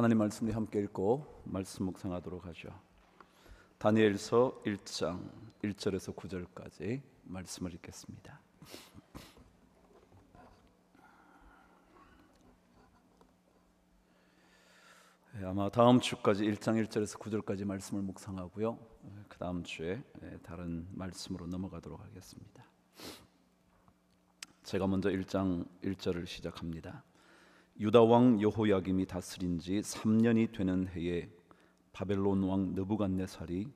하나님 말씀 우리 함께 읽고 말씀 묵상하도록 하죠. 다니엘서 1장 1절에서 9절까지 말씀을 읽겠습니다. 아마 다음 주까지 1장 1절에서 9절까지 말씀을 묵상하고요. 그 다음 주에 다른 말씀으로 넘어가도록 하겠습니다. 제가 먼저 1장 1절을 시작합니다. 유다 왕 여호야김이 다스린 지 3년이 되는 해에 바벨론 왕 느부갓네살이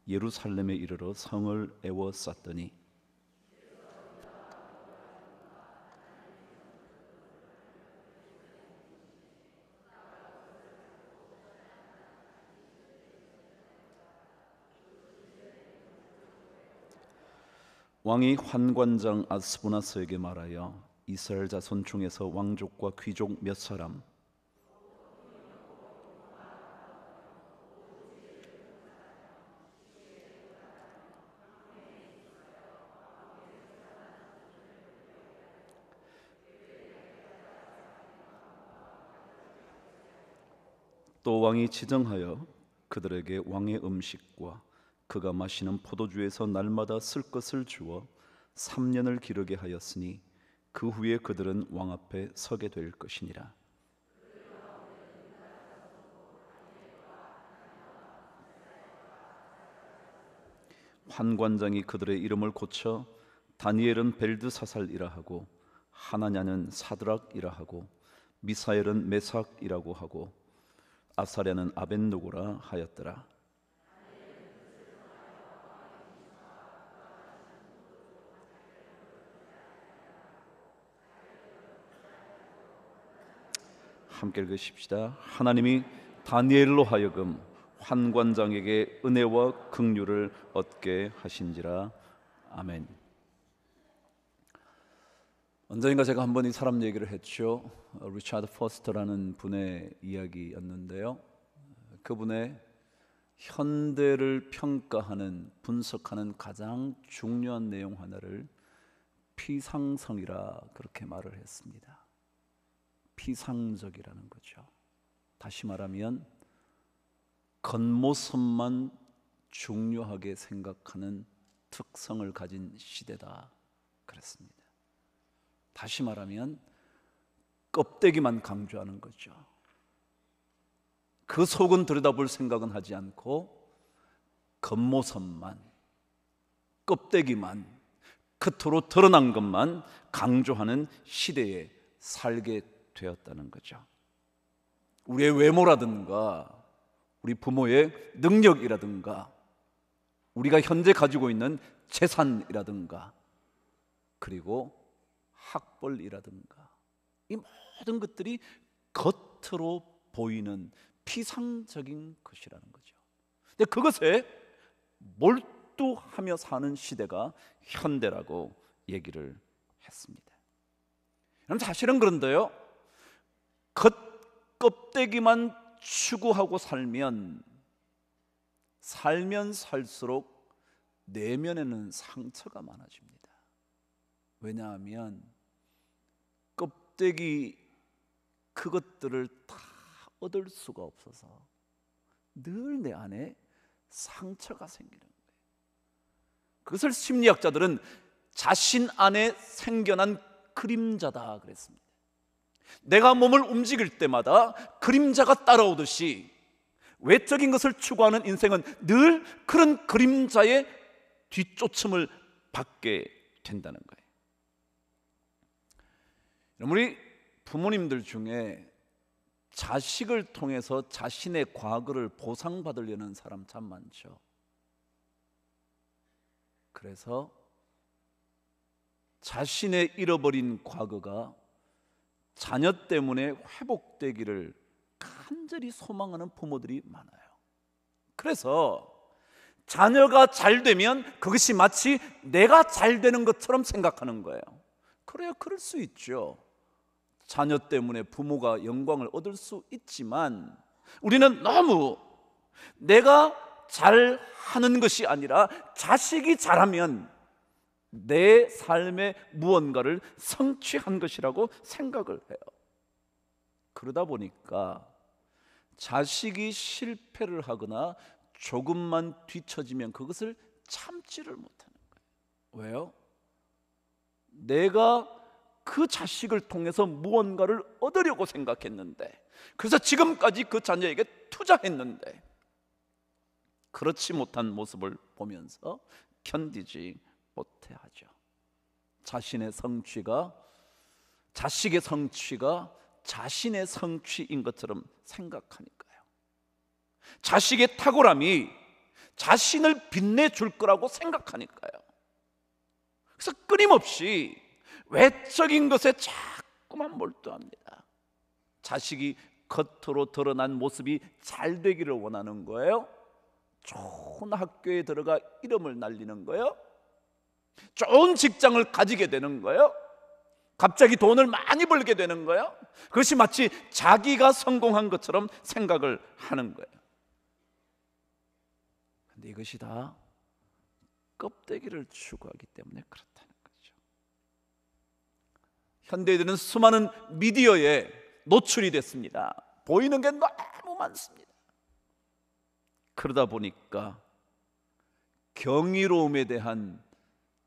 예루살렘에 이르러 성을 에워쌌더니 왕이 환관장 아스부나스에게 말하여 이스라엘 자손 중에서 왕족과 귀족 몇 사람 또 왕이 지정하여 그들에게 왕의 음식과 그가 마시는 포도주에서 날마다 쓸 것을 주어 3년을 기르게 하였으니 그 후에 그들은 왕 앞에 서게 될 것이니라. 환관장이 그들의 이름을 고쳐 다니엘은 벨드사살이라 하고 하나냐는 사드락이라 하고 미사엘은 메삭이라고 하고 아사랴는 아벳느고라 하였더라. 함께 읽으십시다. 하나님이 다니엘로 하여금 환관장에게 은혜와 긍휼을 얻게 하신지라. 아멘. 언젠가 제가 한번 이 사람 얘기를 했죠. 리차드 포스터라는 분의 이야기였는데요. 그분의 현대를 평가하는 분석하는 가장 중요한 내용 하나를 피상성이라 그렇게 말을 했습니다. 피상적이라는 거죠. 다시 말하면 겉모습만 중요하게 생각하는 특성을 가진 시대다 그랬습니다. 다시 말하면 껍데기만 강조하는 거죠. 그 속은 들여다볼 생각은 하지 않고 겉모습만, 껍데기만, 겉으로 드러난 것만 강조하는 시대에 살게 되었다는 거죠. 우리의 외모라든가 우리 부모의 능력이라든가 우리가 현재 가지고 있는 재산이라든가 그리고 학벌이라든가 이 모든 것들이 겉으로 보이는 피상적인 것이라는 거죠. 근데 그것에 몰두하며 사는 시대가 현대라고 얘기를 했습니다. 여러분 사실은 그런데요, 겉껍데기만 추구하고 살면 살수록 내면에는 상처가 많아집니다. 왜냐하면 껍데기 그것들을 다 얻을 수가 없어서 늘 내 안에 상처가 생기는 거예요. 그것을 심리학자들은 자신 안에 생겨난 그림자다 그랬습니다. 내가 몸을 움직일 때마다 그림자가 따라오듯이 외적인 것을 추구하는 인생은 늘 그런 그림자의 뒤쫓음을 받게 된다는 거예요. 우리 부모님들 중에 자식을 통해서 자신의 과거를 보상받으려는 사람 참 많죠. 그래서 자신의 잃어버린 과거가 자녀 때문에 회복되기를 간절히 소망하는 부모들이 많아요. 그래서 자녀가 잘 되면 그것이 마치 내가 잘 되는 것처럼 생각하는 거예요. 그래요, 그럴 수 있죠. 자녀 때문에 부모가 영광을 얻을 수 있지만 우리는 너무 내가 잘하는 것이 아니라 자식이 잘하면 내 삶의 무언가를 성취한 것이라고 생각을 해요. 그러다 보니까 자식이 실패를 하거나 조금만 뒤처지면 그것을 참지를 못하는 거예요. 왜요? 내가 그 자식을 통해서 무언가를 얻으려고 생각했는데, 그래서 지금까지 그 자녀에게 투자했는데 그렇지 못한 모습을 보면서 견디지 못해하죠. 자신의 성취가, 자식의 성취가 자신의 성취인 것처럼 생각하니까요. 자식의 탁월함이 자신을 빛내줄 거라고 생각하니까요. 그래서 끊임없이 외적인 것에 자꾸만 몰두합니다. 자식이 겉으로 드러난 모습이 잘 되기를 원하는 거예요. 좋은 학교에 들어가 이름을 날리는 거예요. 좋은 직장을 가지게 되는 거예요. 갑자기 돈을 많이 벌게 되는 거예요. 그것이 마치 자기가 성공한 것처럼 생각을 하는 거예요. 그런데 이것이 다 껍데기를 추구하기 때문에 그렇다는 거죠. 현대인들은 수많은 미디어에 노출이 됐습니다. 보이는 게 너무 많습니다. 그러다 보니까 경이로움에 대한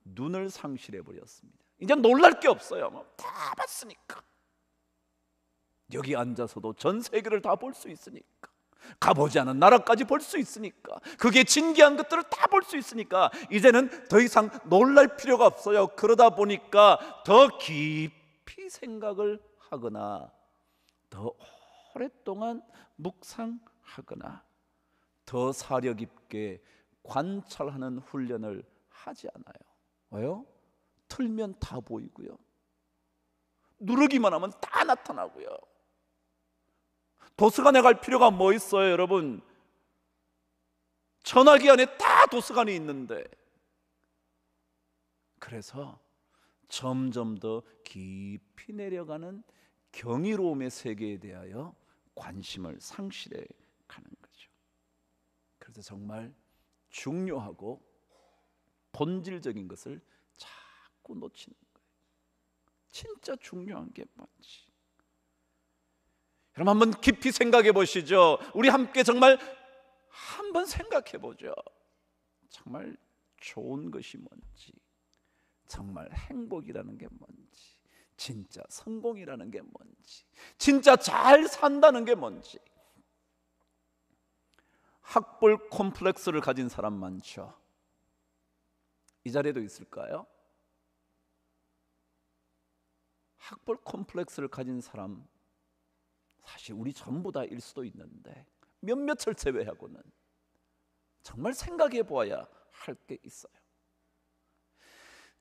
눈을 상실해 버렸습니다. 이제 놀랄 게 없어요. 다 봤으니까. 여기 앉아서도 전 세계를 다 볼 수 있으니까, 가보지 않은 나라까지 볼 수 있으니까, 그게 진기한 것들을 다 볼 수 있으니까 이제는 더 이상 놀랄 필요가 없어요. 그러다 보니까 더 깊이 생각을 하거나 더 오랫동안 묵상하거나 더 사려 깊게 관찰하는 훈련을 하지 않아요. 왜요? 틀면 다 보이고요, 누르기만 하면 다 나타나고요. 도서관에 갈 필요가 뭐 있어요, 여러분? 전화기 안에 다 도서관이 있는데. 그래서 점점 더 깊이 내려가는 경이로움의 세계에 대하여 관심을 상실해 가는 거죠. 그래서 정말 중요하고 본질적인 것을 자꾸 놓치는 거예요. 진짜 중요한 게 뭔지. 여러분 한번 깊이 생각해 보시죠. 우리 함께 정말 한번 생각해 보죠. 정말 좋은 것이 뭔지, 정말 행복이라는 게 뭔지, 진짜 성공이라는 게 뭔지, 진짜 잘 산다는 게 뭔지. 학벌 콤플렉스를 가진 사람 많죠. 이 자리에도 있을까요? 학벌 콤플렉스를 가진 사람 사실 우리 전부 다일 수도 있는데 몇몇을 제외하고는 정말 생각해 보아야 할 게 있어요.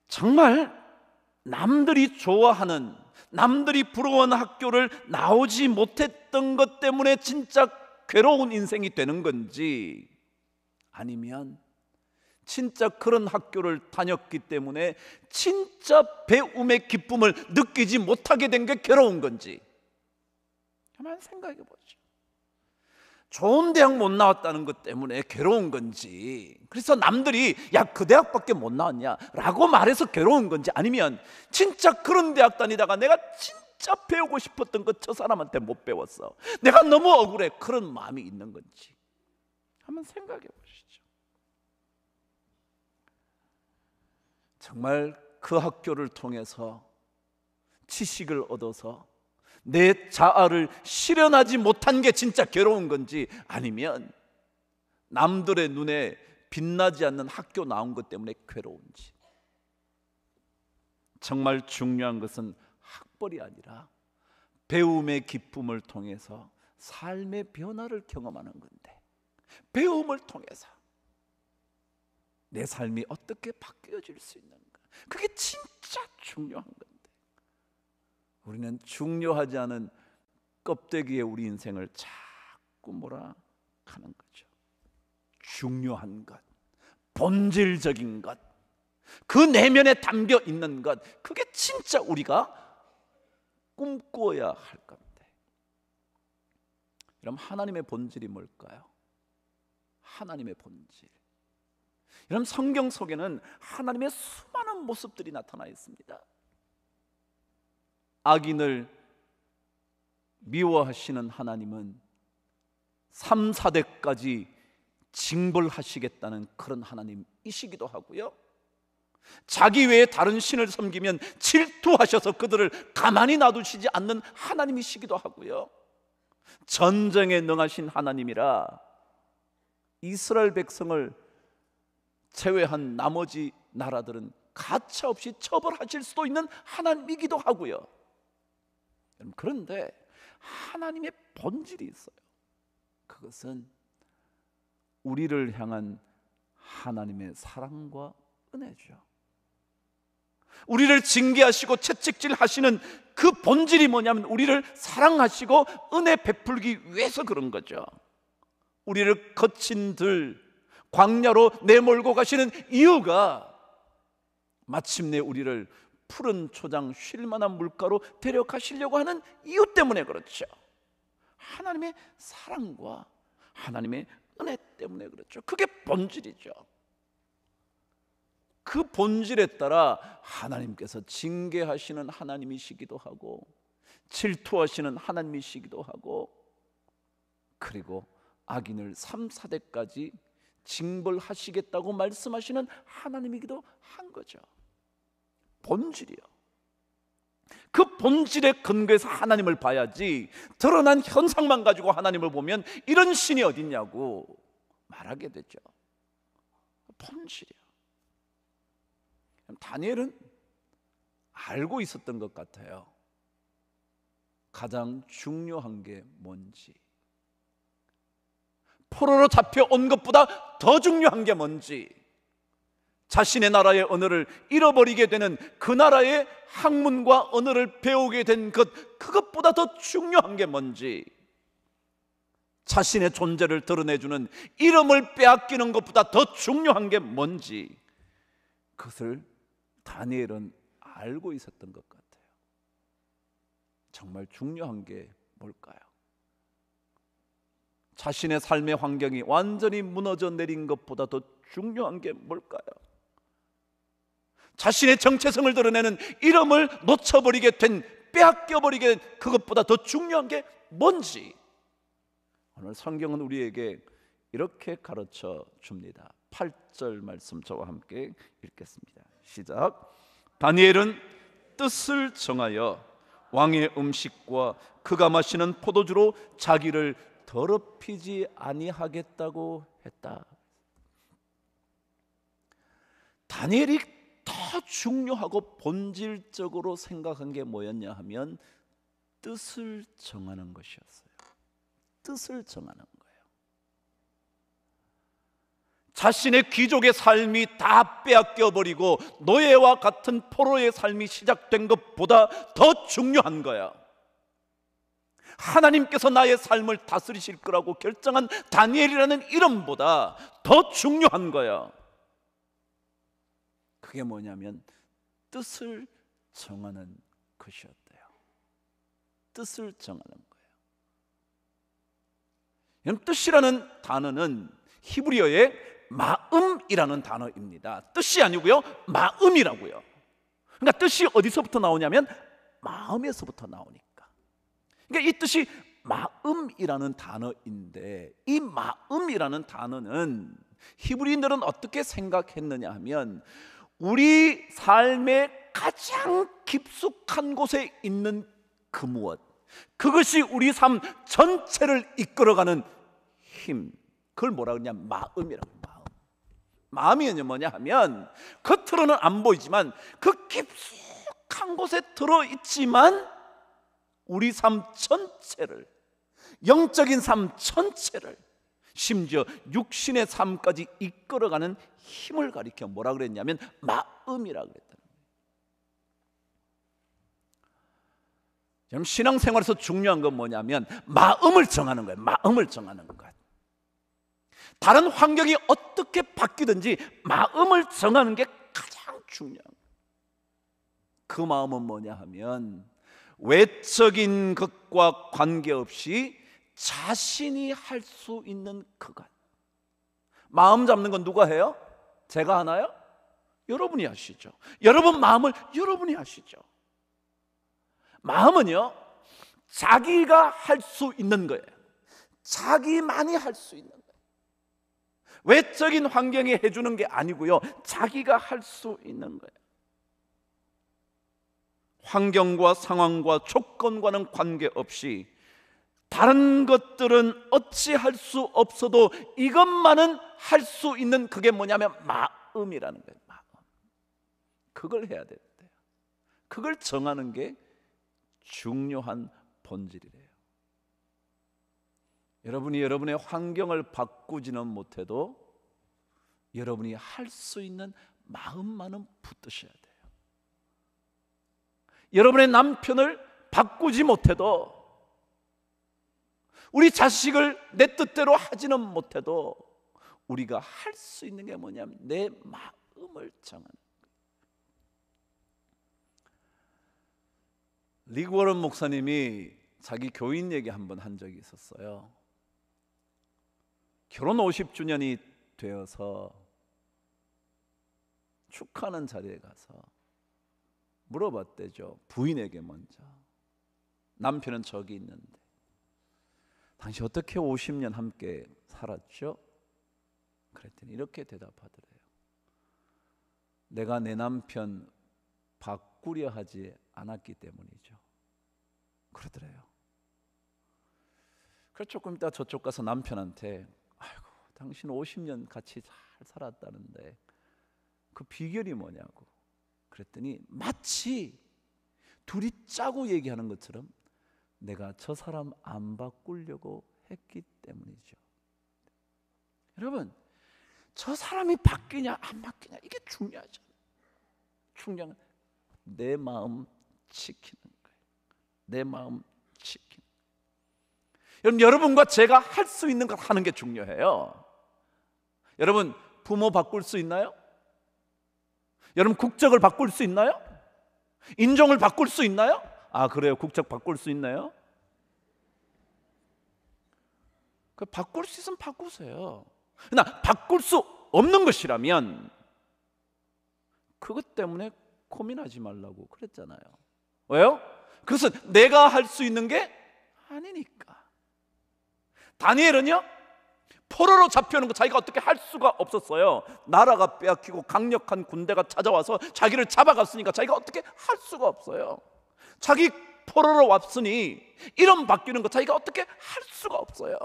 정말 남들이 좋아하는, 남들이 부러워하는 학교를 나오지 못했던 것 때문에 진짜 괴로운 인생이 되는 건지, 아니면 진짜 그런 학교를 다녔기 때문에 진짜 배움의 기쁨을 느끼지 못하게 된 게 괴로운 건지 한번 생각해 보죠. 좋은 대학 못 나왔다는 것 때문에 괴로운 건지, 그래서 남들이 야 그 대학밖에 못 나왔냐 라고 말해서 괴로운 건지, 아니면 진짜 그런 대학 다니다가 내가 진짜 배우고 싶었던 것 저 사람한테 못 배웠어, 내가 너무 억울해, 그런 마음이 있는 건지 한번 생각해 보시죠. 정말 그 학교를 통해서 지식을 얻어서 내 자아를 실현하지 못한 게 진짜 괴로운 건지, 아니면 남들의 눈에 빛나지 않는 학교 나온 것 때문에 괴로운지. 정말 중요한 것은 학벌이 아니라 배움의 기쁨을 통해서 삶의 변화를 경험하는 건데, 배움을 통해서 내 삶이 어떻게 바뀌어질 수 있는가, 그게 진짜 중요한 건데 우리는 중요하지 않은 껍데기에 우리 인생을 자꾸 몰아가는 거죠. 중요한 것, 본질적인 것, 그 내면에 담겨 있는 것, 그게 진짜 우리가 꿈꾸어야 할 건데. 여러분 하나님의 본질이 뭘까요? 하나님의 본질. 여러분 성경 속에는 하나님의 수많은 모습들이 나타나 있습니다. 악인을 미워하시는 하나님은 3, 4대까지 징벌하시겠다는 그런 하나님이시기도 하고요, 자기 외에 다른 신을 섬기면 질투하셔서 그들을 가만히 놔두시지 않는 하나님이시기도 하고요, 전쟁에 능하신 하나님이라 이스라엘 백성을 제외한 나머지 나라들은 가차없이 처벌하실 수도 있는 하나님이기도 하고요. 그런데 하나님의 본질이 있어요. 그것은 우리를 향한 하나님의 사랑과 은혜죠. 우리를 징계하시고 채찍질하시는 그 본질이 뭐냐면 우리를 사랑하시고 은혜 베풀기 위해서 그런 거죠. 우리를 거친 들 광야로 내몰고 가시는 이유가 마침내 우리를 푸른 초장 쉴만한 물가로 데려가시려고 하는 이유 때문에 그렇죠. 하나님의 사랑과 하나님의 은혜 때문에 그렇죠. 그게 본질이죠. 그 본질에 따라 하나님께서 징계하시는 하나님이시기도 하고 질투하시는 하나님이시기도 하고, 그리고 악인을 3, 4대까지 징벌하시겠다고 말씀하시는 하나님이기도 한 거죠. 본질이요. 그 본질의 근거에서 하나님을 봐야지 드러난 현상만 가지고 하나님을 보면 이런 신이 어딨냐고 말하게 되죠. 본질이요. 다니엘은 알고 있었던 것 같아요. 가장 중요한 게 뭔지, 포로로 잡혀온 것보다 더 중요한 게 뭔지, 자신의 나라의 언어를 잃어버리게 되는 그 나라의 학문과 언어를 배우게 된 그것보다 더 중요한 게 뭔지, 자신의 존재를 드러내주는 이름을 빼앗기는 것보다 더 중요한 게 뭔지, 그것을 다니엘은 알고 있었던 것 같아요. 정말 중요한 게 뭘까요? 자신의 삶의 환경이 완전히 무너져 내린 것보다 더 중요한 게 뭘까요? 자신의 정체성을 드러내는 이름을 놓쳐버리게 된, 빼앗겨버리게 된 그것보다 더 중요한 게 뭔지, 오늘 성경은 우리에게 이렇게 가르쳐 줍니다. 8절 말씀 저와 함께 읽겠습니다. 시작. 다니엘은 뜻을 정하여 왕의 음식과 그가 마시는 포도주로 자기를 더럽히지 아니하겠다고 했다. 다니엘이 더 중요하고 본질적으로 생각한 게 뭐였냐 하면 뜻을 정하는 것이었어요. 뜻을 정하는 거예요. 자신의 귀족의 삶이 다 빼앗겨버리고 노예와 같은 포로의 삶이 시작된 것보다 더 중요한 거야. 하나님께서 나의 삶을 다스리실 거라고 결정한 다니엘이라는 이름보다 더 중요한 거야. 그게 뭐냐면 뜻을 정하는 것이었대요. 뜻을 정하는 거예요. 뜻이라는 단어는 히브리어의 마음이라는 단어입니다. 뜻이 아니고요, 마음이라고요. 그러니까 뜻이 어디서부터 나오냐면 마음에서부터 나오니까. 그러니까 이 뜻이 마음이라는 단어인데, 이 마음이라는 단어는 히브리인들은 어떻게 생각했느냐 하면 우리 삶의 가장 깊숙한 곳에 있는 그 무엇, 그것이 우리 삶 전체를 이끌어가는 힘, 그걸 뭐라 그러냐, 마음이라고. 마음이 뭐냐 하면 겉으로는 안 보이지만 그 깊숙한 곳에 들어있지만 우리 삶 전체를, 영적인 삶 전체를, 심지어 육신의 삶까지 이끌어가는 힘을 가리켜 뭐라 그랬냐면 마음이라 그랬다는 거예요. 지금 신앙생활에서 중요한 건 뭐냐면 마음을 정하는 거예요. 마음을 정하는 것. 다른 환경이 어떻게 바뀌든지 마음을 정하는 게 가장 중요한 거예요. 그 마음은 뭐냐 하면 외적인 것과 관계없이 자신이 할 수 있는 그것. 마음 잡는 건 누가 해요? 제가 하나요? 여러분이 하시죠. 여러분 마음을 여러분이 하시죠. 마음은요, 자기가 할 수 있는 거예요. 자기만이 할 수 있는 거예요. 외적인 환경이 해주는 게 아니고요, 자기가 할 수 있는 거예요. 환경과 상황과 조건과는 관계없이 다른 것들은 어찌할 수 없어도 이것만은 할 수 있는, 그게 뭐냐면 마음이라는 거예요. 마음. 그걸 해야 돼요. 그걸 정하는 게 중요한 본질이래요. 여러분이 여러분의 환경을 바꾸지는 못해도 여러분이 할 수 있는 마음만은 붙드셔야 돼요. 여러분의 남편을 바꾸지 못해도, 우리 자식을 내 뜻대로 하지는 못해도 우리가 할 수 있는 게 뭐냐면 내 마음을 정하는 거예요. 리그 워런 목사님이 자기 교인 얘기 한번 한 적이 있었어요. 결혼 50주년이 되어서 축하하는 자리에 가서 물어봤대죠. 부인에게 먼저. 남편은 저기 있는데, 당신 어떻게 50년 함께 살았죠? 그랬더니 이렇게 대답하더래요. 내가 내 남편 바꾸려 하지 않았기 때문이죠. 그러더래요. 그래서 조금 있다 저쪽 가서 남편한테, 아이고 당신 50년 같이 잘 살았다는데 그 비결이 뭐냐고 그랬더니 마치 둘이 짜고 얘기하는 것처럼 내가 저 사람 안 바꾸려고 했기 때문이죠. 여러분, 저 사람이 바뀌냐 안 바뀌냐 이게 중요하죠. 중요한 건 내 마음 지키는 거예요. 내 마음 지키는 거예요. 여러분, 여러분과 제가 할 수 있는 것 하는 게 중요해요. 여러분, 부모 바꿀 수 있나요? 여러분, 국적을 바꿀 수 있나요? 인종을 바꿀 수 있나요? 아, 그래요? 국적 바꿀 수 있나요? 그 바꿀 수 있으면 바꾸세요. 그러나 바꿀 수 없는 것이라면 그것 때문에 고민하지 말라고 그랬잖아요. 왜요? 그것은 내가 할 수 있는 게 아니니까. 다니엘은요, 포로로 잡혀오는 거 자기가 어떻게 할 수가 없었어요. 나라가 빼앗기고 강력한 군대가 찾아와서 자기를 잡아갔으니까 자기가 어떻게 할 수가 없어요. 자기 포로로 왔으니 이름 바뀌는 거 자기가 어떻게 할 수가 없어요.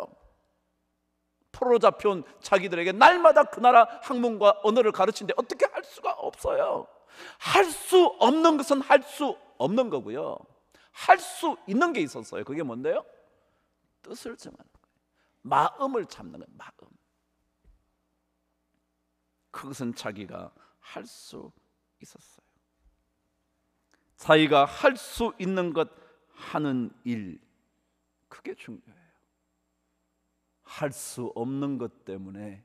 포로로 잡혀온 자기들에게 날마다 그 나라 학문과 언어를 가르치는데 어떻게 할 수가 없어요. 할 수 없는 것은 할 수 없는 거고요, 할 수 있는 게 있었어요. 그게 뭔데요? 뜻을 정하는 거예요. 마음을 잡는 거예요. 마음. 그것은 자기가 할 수 있었어요. 자기가 할 수 있는 것 하는 일, 그게 중요해요. 할 수 없는 것 때문에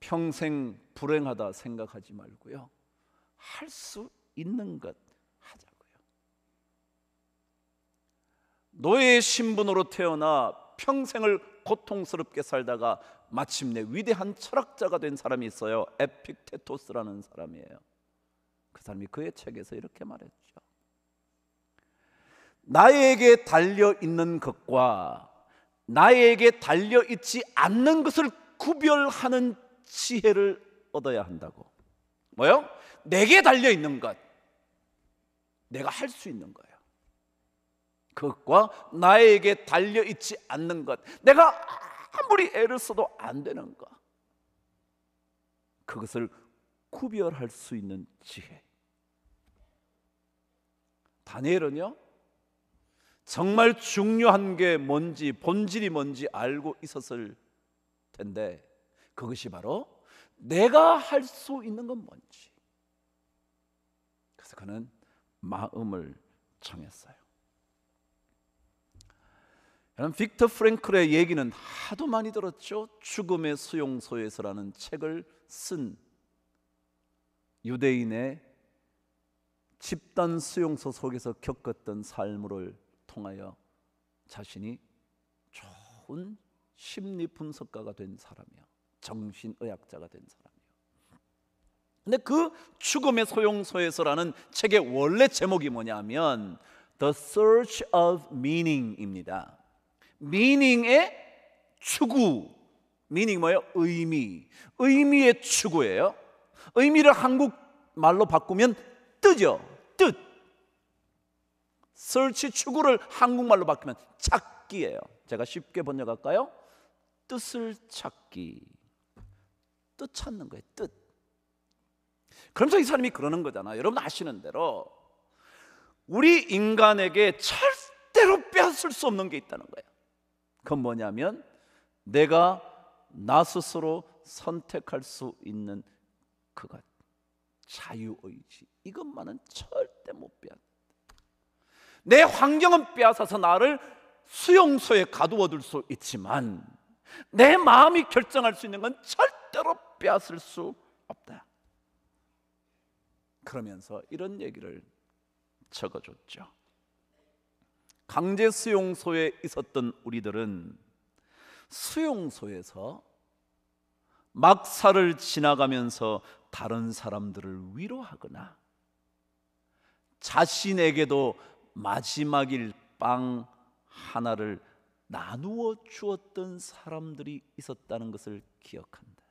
평생 불행하다 생각하지 말고요, 할 수 있는 것 하자고요. 노예의 신분으로 태어나 평생을 고통스럽게 살다가 마침내 위대한 철학자가 된 사람이 있어요. 에픽테토스라는 사람이에요. 그 사람이 그의 책에서 이렇게 말했죠. 나에게 달려있는 것과 나에게 달려있지 않는 것을 구별하는 지혜를 얻어야 한다고. 뭐요? 내게 달려있는 것, 내가 할 수 있는 거예요. 그것과 나에게 달려있지 않는 것, 내가 아무리 애를 써도 안 되는 것, 그것을 구별할 수 있는 지혜. 다니엘은요, 정말 중요한 게 뭔지, 본질이 뭔지 알고 있었을 텐데 그것이 바로 내가 할 수 있는 건 뭔지. 그래서 그는 마음을 정했어요. 여러분, 빅터 프랭클의 얘기는 하도 많이 들었죠. 죽음의 수용소에서라는 책을 쓴 유대인의 집단 수용소 속에서 겪었던 삶을 통하여 자신이 좋은 심리 분석가가 된 사람이야. 정신의학자가 된 사람이에요. 근데 그 죽음의 소용소에서라는 책의 원래 제목이 뭐냐면 The Search of Meaning입니다. 미닝의 추구. 미닝 뭐예요? 의미의 추구예요. 의미를 한국말로 바꾸면 뜻이요. 뜻. search 추구를 한국말로 바꾸면 찾기예요. 제가 쉽게 번역할까요? 뜻을 찾기. 뜻 찾는 거예요. 뜻. 그러면서 이 사람이 그러는 거잖아요. 여러분 아시는 대로 우리 인간에게 절대로 빼앗을 수 없는 게 있다는 거예요. 그건 뭐냐면 내가 나 스스로 선택할 수 있는 그것, 자유의지. 이것만은 절대 못 빼앗는다. 내 환경은 빼앗아서 나를 수용소에 가두어둘 수 있지만 내 마음이 결정할 수 있는 건 절대로 빼앗을 수 없다. 그러면서 이런 얘기를 적어줬죠. 강제 수용소에 있었던 우리들은 수용소에서 막사를 지나가면서 다른 사람들을 위로하거나 자신에게도 마지막일 빵 하나를 나누어 주었던 사람들이 있었다는 것을 기억한다.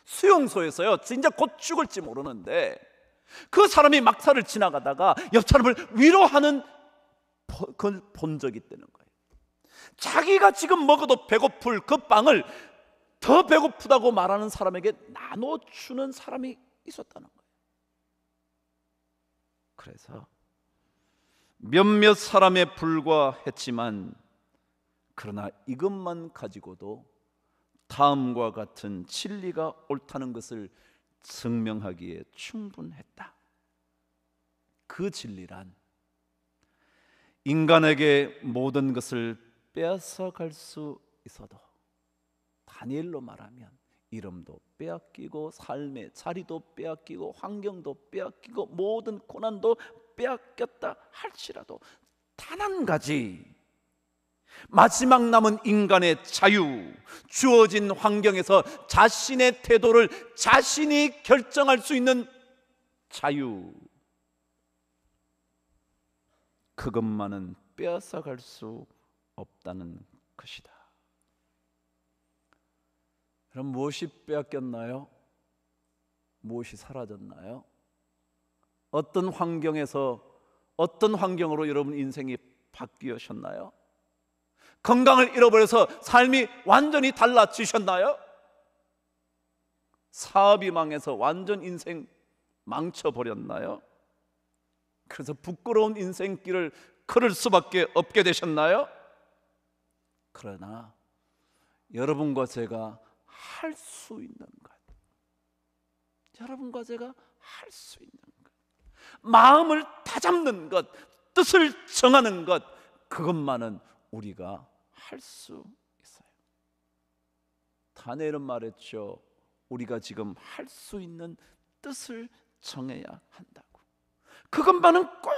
수용소에서요, 진짜 곧 죽을지 모르는데 그 사람이 막사를 지나가다가 옆 사람을 위로하는 걸 본 적이 있다는 거예요. 자기가 지금 먹어도 배고플 그 빵을 더 배고프다고 말하는 사람에게 나눠주는 사람이 있었다는 거예요. 그래서 몇몇 사람에 불과했지만 그러나 이것만 가지고도 다음과 같은 진리가 옳다는 것을 증명하기에 충분했다. 그 진리란 인간에게 모든 것을 빼앗아 갈 수 있어도 다니엘로 말하면 이름도 빼앗기고 삶의 자리도 빼앗기고 환경도 빼앗기고 모든 고난도 빼앗겼다 할지라도 단 한 가지, 마지막 남은 인간의 자유, 주어진 환경에서 자신의 태도를 자신이 결정할 수 있는 자유, 그것만은 빼앗아 갈 수 없다는 것이다. 그럼 무엇이 빼앗겼나요? 무엇이 사라졌나요? 어떤 환경에서 어떤 환경으로 여러분 인생이 바뀌셨나요? 건강을 잃어버려서 삶이 완전히 달라지셨나요? 사업이 망해서 완전 인생 망쳐버렸나요? 그래서 부끄러운 인생길을 걸을 수밖에 없게 되셨나요? 그러나 여러분과 제가 할 수 있는 것, 여러분과 제가 할 수 있는 것, 마음을 다잡는 것, 뜻을 정하는 것, 그것만은 우리가 할 수 있어요. 다니엘은 말했죠. 우리가 지금 할 수 있는 뜻을 정해야 한다고. 그것만은 꼭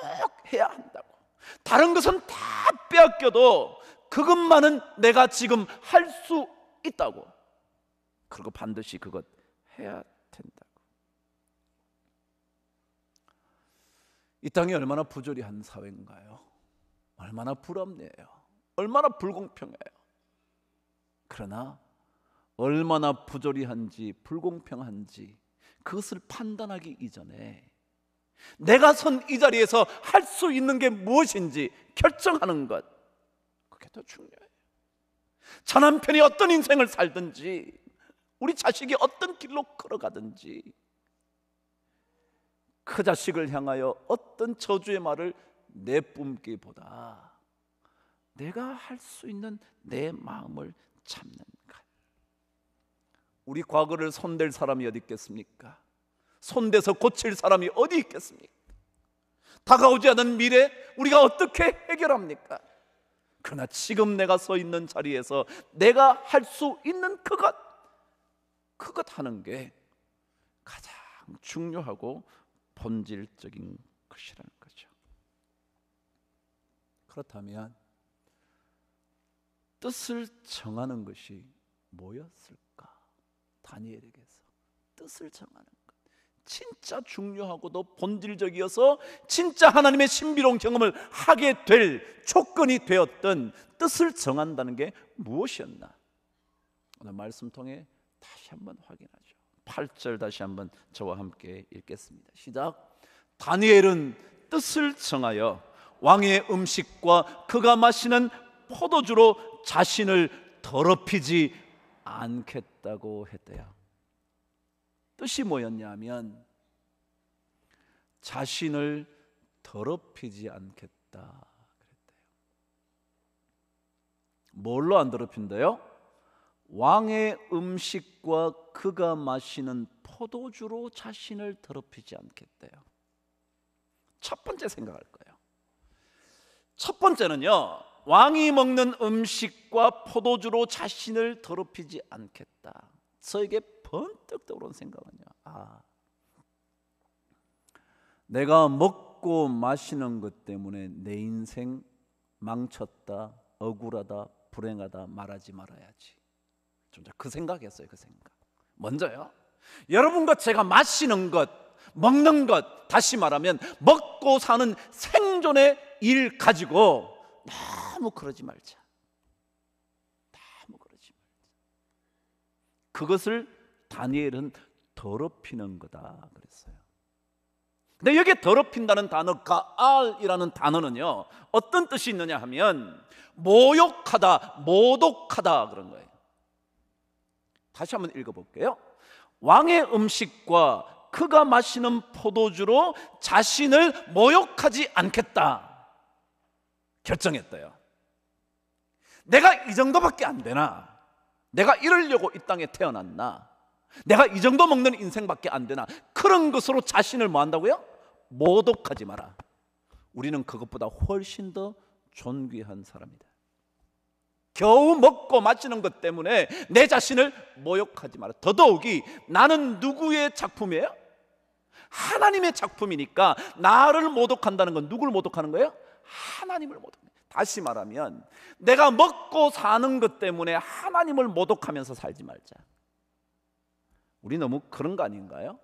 해야 한다고. 다른 것은 다 빼앗겨도 그것만은 내가 지금 할 수 있다고. 그리고 반드시 그것 해야 된다고. 이 땅이 얼마나 부조리한 사회인가요? 얼마나 불합리해요. 얼마나 불공평해요. 그러나 얼마나 부조리한지 불공평한지 그것을 판단하기 이전에 내가 선 이 자리에서 할 수 있는 게 무엇인지 결정하는 것, 그게 더 중요해요. 저 남편이 어떤 인생을 살든지 우리 자식이 어떤 길로 걸어가든지 그 자식을 향하여 어떤 저주의 말을 내뿜기보다 내가 할 수 있는 내 마음을 참는 것. 우리 과거를 손댈 사람이 어디 있겠습니까? 손대서 고칠 사람이 어디 있겠습니까? 다가오지 않은 미래 우리가 어떻게 해결합니까? 그러나 지금 내가 서 있는 자리에서 내가 할 수 있는 그것 하는 게 가장 중요하고 본질적인 것이라는 거죠. 그렇다면 뜻을 정하는 것이 뭐였을까? 다니엘에게서 뜻을 정하는 것, 진짜 중요하고도 본질적이어서 진짜 하나님의 신비로운 경험을 하게 될 조건이 되었던 뜻을 정한다는 게 무엇이었나? 오늘 말씀 통해 다시 한번 확인하죠. 8절 다시 한번 저와 함께 읽겠습니다. 시작. 다니엘은 뜻을 정하여 왕의 음식과 그가 마시는 포도주로 자신을 더럽히지 않겠다고 했대요. 뜻이 뭐였냐면 자신을 더럽히지 않겠다 그랬대요. 뭘로 안 더럽힌대요? 왕의 음식과 그가 마시는 포도주로 자신을 더럽히지 않겠대요. 첫 번째 생각할 거예요. 첫 번째는요, 왕이 먹는 음식과 포도주로 자신을 더럽히지 않겠다. 저에게 번뜩 떠오른 생각은요, 내가 먹고 마시는 것 때문에 내 인생 망쳤다, 억울하다, 불행하다 말하지 말아야지. 좀 그 생각이었어요. 그 생각. 먼저요, 여러분과 제가 마시는 것, 먹는 것, 다시 말하면 먹고 사는 생존의 일 가지고 너무 그러지 말자. 너무 그러지 말자. 그것을 다니엘은 더럽히는 거다 그랬어요. 근데 여기에 더럽힌다는 단어, 가알이라는 단어는요, 어떤 뜻이 있느냐 하면 모욕하다, 모독하다 그런 거예요. 다시 한번 읽어볼게요. 왕의 음식과 그가 마시는 포도주로 자신을 모욕하지 않겠다 결정했대요. 내가 이 정도밖에 안 되나? 내가 이러려고 이 땅에 태어났나? 내가 이 정도 먹는 인생밖에 안 되나? 그런 것으로 자신을 뭐 한다고요? 모독하지 마라. 우리는 그것보다 훨씬 더 존귀한 사람이다. 겨우 먹고 마시는 것 때문에 내 자신을 모욕하지 마라. 더더욱이 나는 누구의 작품이에요? 하나님의 작품이니까 나를 모독한다는 건 누굴 모독하는 거예요? 하나님을 모독해요. 다시 말하면 내가 먹고 사는 것 때문에 하나님을 모독하면서 살지 말자. 우리 너무 그런 거 아닌가요?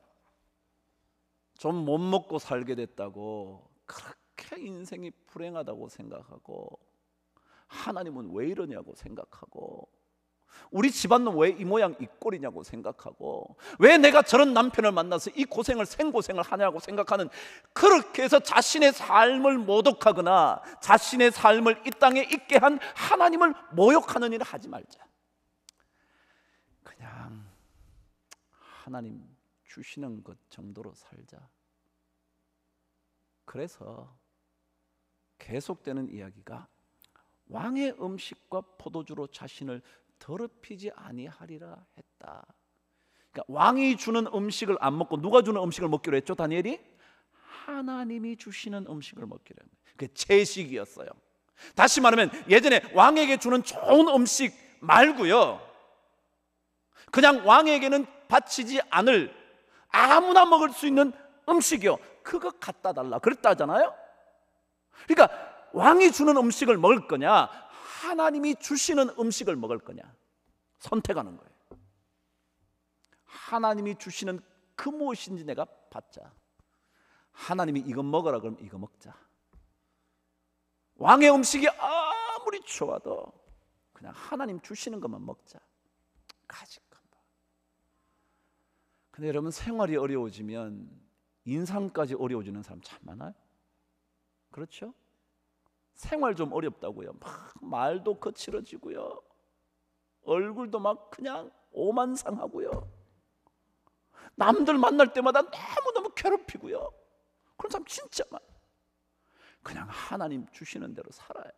좀 못 먹고 살게 됐다고 그렇게 인생이 불행하다고 생각하고, 하나님은 왜 이러냐고 생각하고, 우리 집안은 왜 이 모양 이 꼴이냐고 생각하고, 왜 내가 저런 남편을 만나서 이 고생을 생고생을 하냐고 생각하는, 그렇게 해서 자신의 삶을 모독하거나 자신의 삶을 이 땅에 있게 한 하나님을 모욕하는 일을 하지 말자. 그냥 하나님 주시는 것 정도로 살자. 그래서 계속되는 이야기가 왕의 음식과 포도주로 자신을 더럽히지 아니하리라 했다. 그러니까 왕이 주는 음식을 안 먹고 누가 주는 음식을 먹기로 했죠? 다니엘이 하나님이 주시는 음식을 먹기로 했어요. 그게 채식이었어요. 다시 말하면 예전에 왕에게 주는 좋은 음식 말고요, 그냥 왕에게는 바치지 않을 아무나 먹을 수 있는 음식이요, 그거 갖다 달라 그랬다잖아요. 그러니까 왕이 주는 음식을 먹을 거냐, 하나님이 주시는 음식을 먹을 거냐, 선택하는 거예요. 하나님이 주시는 그 무엇인지 내가 받자. 하나님이 이거 먹어라 그러면 이거 먹자. 왕의 음식이 아무리 좋아도 그냥 하나님 주시는 것만 먹자. 가지고. 근데 여러분, 생활이 어려워지면 인상까지 어려워지는 사람 참 많아요. 그렇죠? 생활 좀 어렵다고요, 막 말도 거칠어지고요, 얼굴도 막 그냥 오만상하고요, 남들 만날 때마다 너무너무 괴롭히고요, 그런 사람 진짜 많아요. 그냥 하나님 주시는 대로 살아요.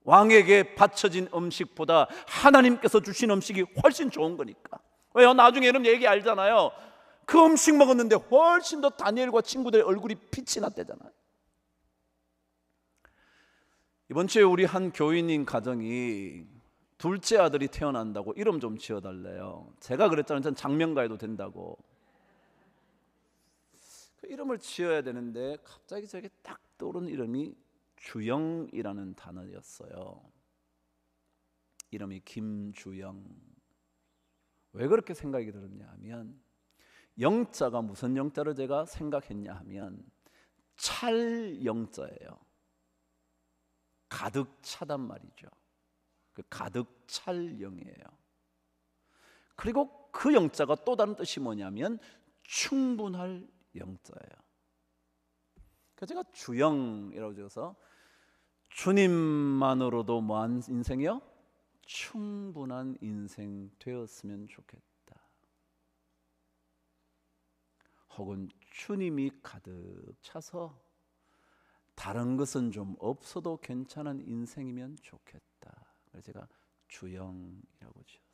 왕에게 바쳐진 음식보다 하나님께서 주신 음식이 훨씬 좋은 거니까. 왜요? 나중에 여러분 얘기 알잖아요. 그 음식 먹었는데 훨씬 더 다니엘과 친구들의 얼굴이 빛이 났대잖아요. 이번 주에 우리 한 교인인 가정이 둘째 아들이 태어난다고 이름 좀 지어달래요. 제가 그랬잖아요. 전 장명가 해도 된다고. 그 이름을 지어야 되는데 갑자기 저에게 딱 떠오른 이름이 주영이라는 단어였어요. 이름이 김주영. 왜 그렇게 생각이 들었냐 하면 영자가 무슨 영자를 제가 생각했냐 하면 찰 영자예요. 가득 차단 말이죠. 그 가득 찰 영이에요. 그리고 그 영자가 또 다른 뜻이 뭐냐면 충분할 영자예요. 그래서 제가 주영이라고 적어서 주님만으로도 뭐한 인생이요? 충분한 인생 되었으면 좋겠다. 혹은 주님이 가득 차서 다른 것은 좀 없어도 괜찮은 인생이면 좋겠다. 그래서 제가 주영이라고 지었어요.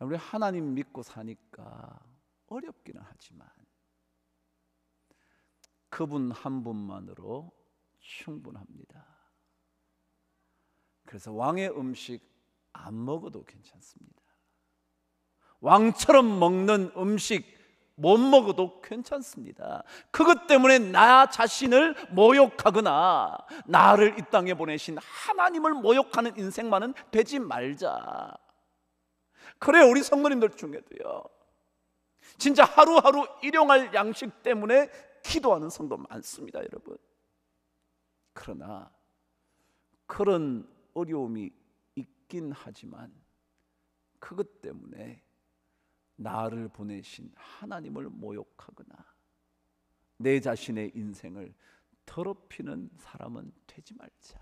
우리 하나님 믿고 사니까 어렵기는 하지만 그분 한 분만으로 충분합니다. 그래서 왕의 음식 안 먹어도 괜찮습니다. 왕처럼 먹는 음식 못 먹어도 괜찮습니다. 그것 때문에 나 자신을 모욕하거나 나를 이 땅에 보내신 하나님을 모욕하는 인생만은 되지 말자. 그래, 우리 성도님들 중에도요, 진짜 하루하루 일용할 양식 때문에 기도하는 성도 많습니다, 여러분. 그러나 그런 어려움이 있긴 하지만 그것 때문에 나를 보내신 하나님을 모욕하거나 내 자신의 인생을 더럽히는 사람은 되지 말자.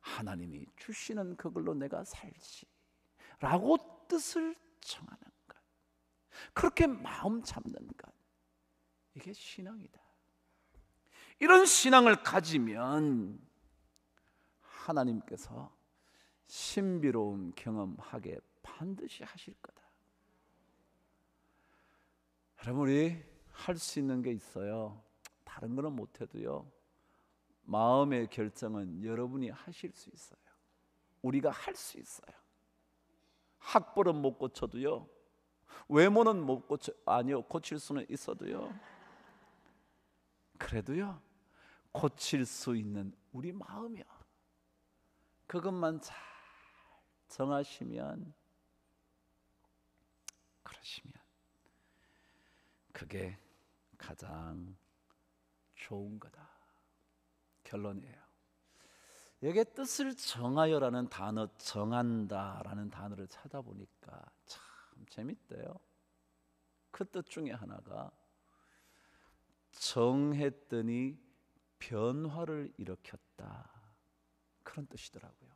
하나님이 주시는 그걸로 내가 살지 라고 뜻을 정하는 것, 그렇게 마음 잡는 것, 이게 신앙이다. 이런 신앙을 가지면 하나님께서 신비로운 경험하게 반드시 하실 거다. 여러분, 우리 할 수 있는 게 있어요. 다른 거는 못해도요, 마음의 결정은 여러분이 하실 수 있어요. 우리가 할 수 있어요. 학벌은 못 고쳐도요, 외모는 못 고쳐, 아니요, 고칠 수는 있어도요, 그래도요 고칠 수 있는 우리 마음이요, 그것만 잘 정하시면, 그러시면 그게 가장 좋은 거다. 결론이에요. 여기에 뜻을 정하여라는 단어, 정한다라는 단어를 찾아보니까 참 재밌대요. 그 뜻 중에 하나가 정했더니 변화를 일으켰다, 그런 뜻이더라고요.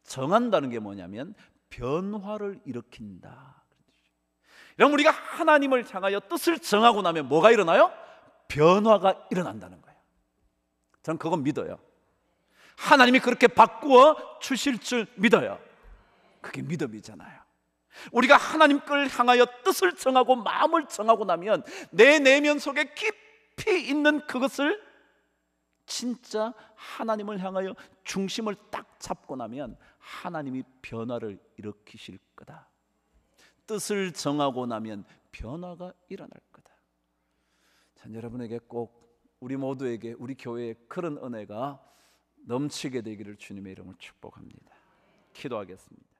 정한다는 게 뭐냐면 변화를 일으킨다. 여러분, 우리가 하나님을 향하여 뜻을 정하고 나면 뭐가 일어나요? 변화가 일어난다는 거예요. 저는 그건 믿어요. 하나님이 그렇게 바꾸어 주실 줄 믿어요. 그게 믿음이잖아요. 우리가 하나님 걸 향하여 뜻을 정하고 마음을 정하고 나면 내 내면 속에 깊이 있는 그것을 진짜 하나님을 향하여 중심을 딱 잡고 나면 하나님이 변화를 일으키실 거다. 뜻을 정하고 나면 변화가 일어날 거다. 전 여러분에게 꼭, 우리 모두에게, 우리 교회에 그런 은혜가 넘치게 되기를 주님의 이름으로 축복합니다. 기도하겠습니다.